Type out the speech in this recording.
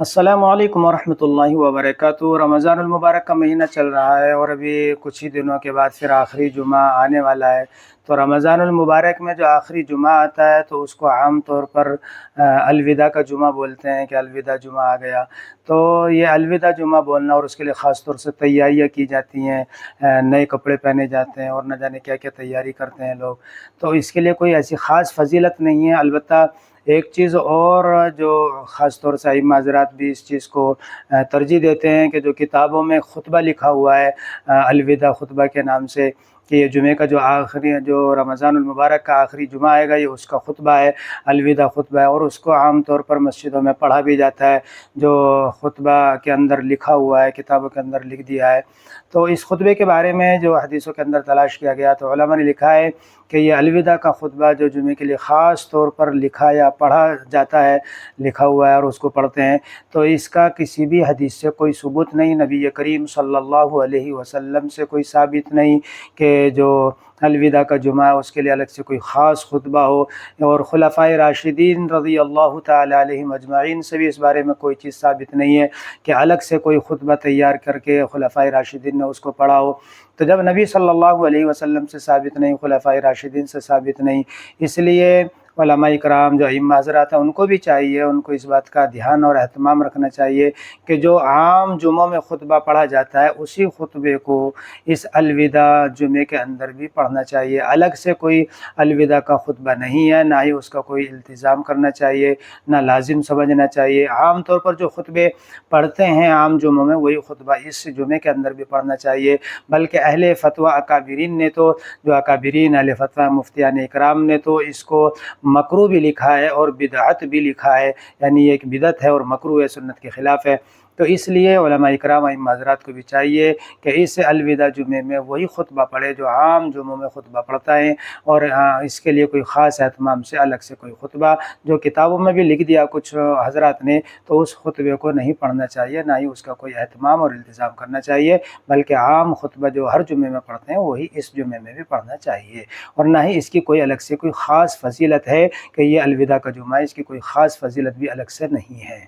السلام علیکم ورحمۃ اللہ وبرکاتہ۔ رمضان المبارک کا مہینہ چل رہا ہے اور ابھی کچھ ہی دنوں کے بعد پھر آخری جمعہ آنے والا ہے۔ تو رمضان المبارک میں جو آخری جمعہ آتا ہے تو اس کو عام طور پر الوداع کا جمعہ بولتے ہیں کہ الوداع جمعہ آ گیا۔ تو یہ الوداع جمعہ بولنا اور اس کے لیے خاص طور سے تیاریاں کی جاتی ہیں، نئے کپڑے پہنے جاتے ہیں اور نہ جانے کیا کیا تیاری کرتے ہیں لوگ۔ تو اس کے لیے کوئی ایسی خاص فضیلت نہیں ہے، البتہ ایک چیز اور جو خاص طور سے ائمہ حضرات بھی اس چیز کو ترجیح دیتے ہیں کہ جو کتابوں میں خطبہ لکھا ہوا ہے الوداع خطبہ کے نام سے، کہ یہ جمعے کا جو رمضان المبارک کا آخری جمعہ آئے گا یہ اس کا خطبہ ہے، الوداع خطبہ ہے، اور اس کو عام طور پر مسجدوں میں پڑھا بھی جاتا ہے جو خطبہ کے اندر لکھا ہوا ہے، کتابوں کے اندر لکھ دیا ہے۔ تو اس خطبے کے بارے میں جو حدیثوں کے اندر تلاش کیا گیا تو علماء نے لکھا ہے کہ یہ الوداع کا خطبہ جو جمعے کے لیے خاص طور پر لکھا یا پڑھا جاتا ہے، لکھا ہوا ہے اور اس کو پڑھتے ہیں، تو اس کا کسی بھی حدیث سے کوئی ثبوت نہیں، نبی کریم صلی اللہ علیہ وسلم سے کوئی ثابت نہیں کہ جو الوداع کا جمعہ ہے اس کے لیے الگ سے کوئی خاص خطبہ ہو، اور خلفائے راشدین رضی اللہ تعالی علیہم اجمعین سے بھی اس بارے میں کوئی چیز ثابت نہیں ہے کہ الگ سے کوئی خطبہ تیار کر کے خلفائے راشدین نے اس کو پڑھا ہو۔ تو جب نبی صلی اللہ علیہ وسلم سے ثابت نہیں، خلفائے راشدین سے ثابت نہیں، اس لیے علماء کرام جو ائمہ حضرات ہیں ان کو بھی چاہیے، ان کو اس بات کا دھیان اور اہتمام رکھنا چاہیے کہ جو عام جمعوں میں خطبہ پڑھا جاتا ہے اسی خطبے کو اس الوداع جمعے کے اندر بھی پڑھنا چاہیے۔ الگ سے کوئی الوداع کا خطبہ نہیں ہے، نہ ہی اس کا کوئی التزام کرنا چاہیے، نہ لازم سمجھنا چاہیے۔ عام طور پر جو خطبے پڑھتے ہیں عام جمعوں میں وہی خطبہ اس جمعے کے اندر بھی پڑھنا چاہیے، بلکہ اہل فتویٰ اکابرین نے تو جو اکابرین اہل فتویٰ مفتیان اکرام نے تو اس کو مکروہ بھی لکھا ہے اور بدعت بھی لکھا ہے، یعنی یہ ایک بدعت ہے اور مکروہ ہے، سنت کے خلاف ہے۔ تو اس لیے علماء اکرام ائمہ حضرات کو بھی چاہیے کہ اس الوداع جمعے میں وہی خطبہ پڑھے جو عام جمعوں میں خطبہ پڑھتا ہے، اور اس کے لیے کوئی خاص اہتمام سے الگ سے کوئی خطبہ جو کتابوں میں بھی لکھ دیا کچھ حضرات نے تو اس خطبے کو نہیں پڑھنا چاہیے، نہ ہی اس کا کوئی اہتمام اور التزام کرنا چاہیے، بلکہ عام خطبہ جو ہر جمعے میں پڑھتے ہیں وہی اس جمعے میں بھی پڑھنا چاہیے، اور نہ ہی اس کی کوئی الگ سے کوئی خاص فضیلت ہے کہ یہ الوداع کا جمعہ، اس کی کوئی خاص فضیلت بھی الگ سے نہیں ہے۔